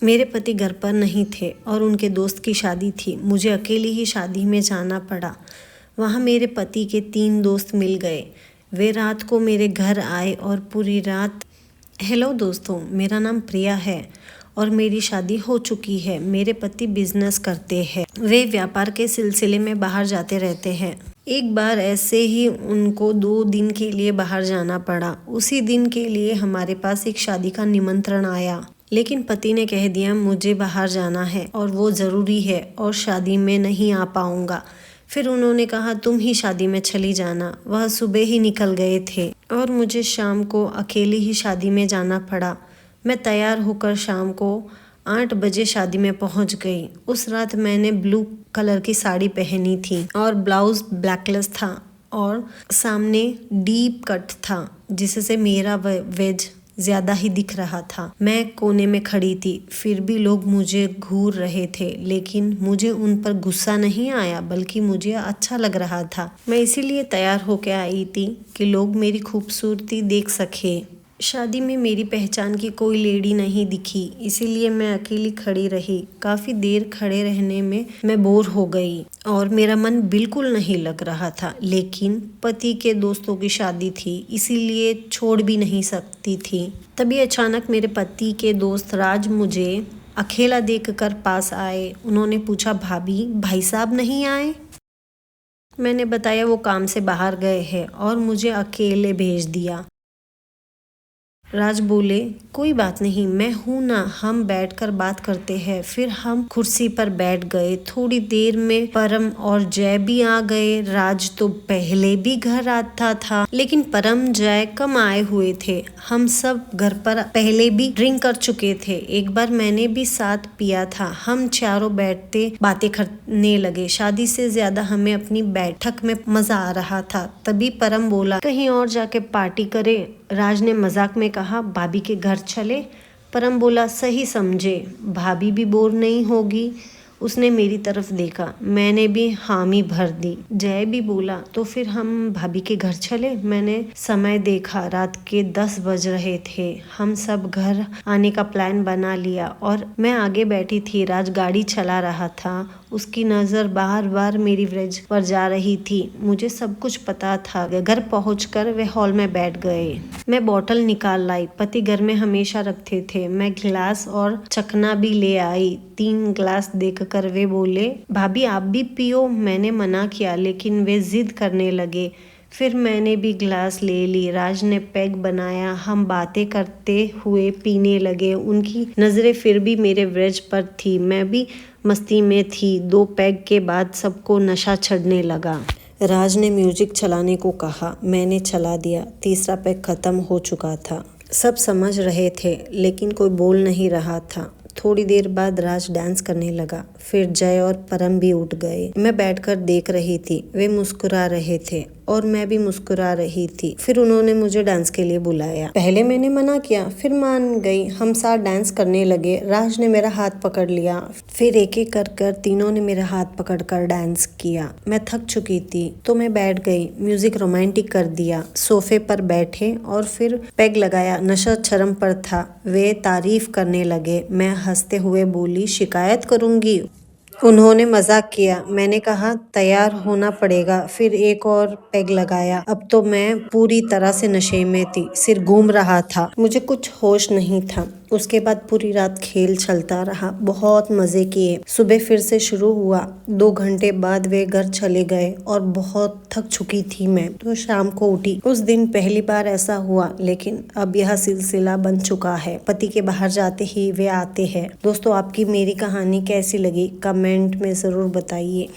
मेरे पति घर पर नहीं थे और उनके दोस्त की शादी थी। मुझे अकेली ही शादी में जाना पड़ा। वहाँ मेरे पति के 3 दोस्त मिल गए। वे रात को मेरे घर आए और पूरी रात। हेलो दोस्तों, मेरा नाम प्रिया है और मेरी शादी हो चुकी है। मेरे पति बिजनेस करते हैं। वे व्यापार के सिलसिले में बाहर जाते रहते हैं। एक बार ऐसे ही उनको 2 दिन के लिए बाहर जाना पड़ा। उसी दिन के लिए हमारे पास एक शादी का निमंत्रण आया, लेकिन पति ने कह दिया मुझे बाहर जाना है और वो ज़रूरी है और शादी में नहीं आ पाऊँगा। फिर उन्होंने कहा तुम ही शादी में चली जाना। वह सुबह ही निकल गए थे और मुझे शाम को अकेली ही शादी में जाना पड़ा। मैं तैयार होकर शाम को 8 बजे शादी में पहुंच गई। उस रात मैंने ब्लू कलर की साड़ी पहनी थी और ब्लाउज ब्लैकलेस था और सामने डीप कट था, जिससे मेरा वेज ज़्यादा ही दिख रहा था। मैं कोने में खड़ी थी, फिर भी लोग मुझे घूर रहे थे, लेकिन मुझे उन पर गुस्सा नहीं आया, बल्कि मुझे अच्छा लग रहा था। मैं इसीलिए तैयार होकर आई थी कि लोग मेरी खूबसूरती देख सके। शादी में मेरी पहचान की कोई लेडी नहीं दिखी, इसीलिए मैं अकेली खड़ी रही। काफ़ी देर खड़े रहने में मैं बोर हो गई और मेरा मन बिल्कुल नहीं लग रहा था, लेकिन पति के दोस्तों की शादी थी, इसीलिए छोड़ भी नहीं सकती थी। तभी अचानक मेरे पति के दोस्त राज मुझे अकेला देखकर पास आए। उन्होंने पूछा भाभी, भाई साहब नहीं आए? मैंने बताया वो काम से बाहर गए हैं और मुझे अकेले भेज दिया। राज बोले कोई बात नहीं, मैं हूँ ना, हम बैठकर बात करते हैं। फिर हम कुर्सी पर बैठ गए। थोड़ी देर में परम और जय भी आ गए। राज तो पहले भी घर आता था, लेकिन परम जय कम आए हुए थे। हम सब घर पर पहले भी ड्रिंक कर चुके थे। एक बार मैंने भी साथ पिया था। हम चारों बैठते बातें करने लगे। शादी से ज्यादा हमें अपनी बैठक में मजा आ रहा था। तभी परम बोला कहीं और जाके पार्टी करे। राज ने मजाक में कहा भाभी के घर चले। परम बोला सही समझे, भाभी भी बोर नहीं होगी। उसने मेरी तरफ देखा, मैंने भी हामी भर दी। जय भी बोला तो फिर हम भाभी के घर चले। मैंने समय देखा, रात के 10 बज रहे थे। हम सब घर आने का प्लान बना लिया और मैं आगे बैठी थी। राज गाड़ी चला रहा था। उसकी नज़र बार बार मेरी ब्रिज पर जा रही थी। मुझे सब कुछ पता था। घर पहुंचकर वे हॉल में बैठ गए। मैं बॉटल निकाल लाई, पति घर में हमेशा रखते थे। मैं गिलास और चखना भी ले आई। 3 गिलास देखकर वे बोले भाभी आप भी पियो। मैंने मना किया, लेकिन वे जिद करने लगे। फिर मैंने भी गिलास ले ली। राज ने पैग बनाया। हम बातें करते हुए पीने लगे। उनकी नज़रें फिर भी मेरे ब्रिज पर थी। मैं भी मस्ती में थी। 2 पैग के बाद सबको नशा चढ़ने लगा। राज ने म्यूजिक चलाने को कहा, मैंने चला दिया। तीसरा पैग खत्म हो चुका था। सब समझ रहे थे, लेकिन कोई बोल नहीं रहा था। थोड़ी देर बाद राज डांस करने लगा। फिर जय और परम भी उठ गए। मैं बैठकर देख रही थी। वे मुस्कुरा रहे थे और मैं भी मुस्कुरा रही थी। फिर उन्होंने मुझे डांस के लिए बुलाया। पहले मैंने मना किया, फिर मान गई। हम साथ डांस करने लगे। राज ने मेरा हाथ पकड़ लिया। फिर एक एक कर तीनों ने मेरा हाथ पकड़कर डांस किया। मैं थक चुकी थी तो मैं बैठ गई। म्यूजिक रोमांटिक कर दिया। सोफे पर बैठे और फिर पैग लगाया। नशा चरम पर था। वे तारीफ करने लगे। मैं हंसते हुए बोली शिकायत करूंगी। उन्होंने मजाक किया। मैंने कहा तैयार होना पड़ेगा। फिर एक और पैग लगाया। अब तो मैं पूरी तरह से नशे में थी। सिर घूम रहा था। मुझे कुछ होश नहीं था। उसके बाद पूरी रात खेल चलता रहा। बहुत मजे किए। सुबह फिर से शुरू हुआ। 2 घंटे बाद वे घर चले गए और बहुत थक चुकी थी मैं, तो शाम को उठी। उस दिन पहली बार ऐसा हुआ, लेकिन अब यह सिलसिला बन चुका है। पति के बाहर जाते ही वे आते हैं। दोस्तों, आपकी मेरी कहानी कैसी लगी कमेंट में ज़रूर बताइए।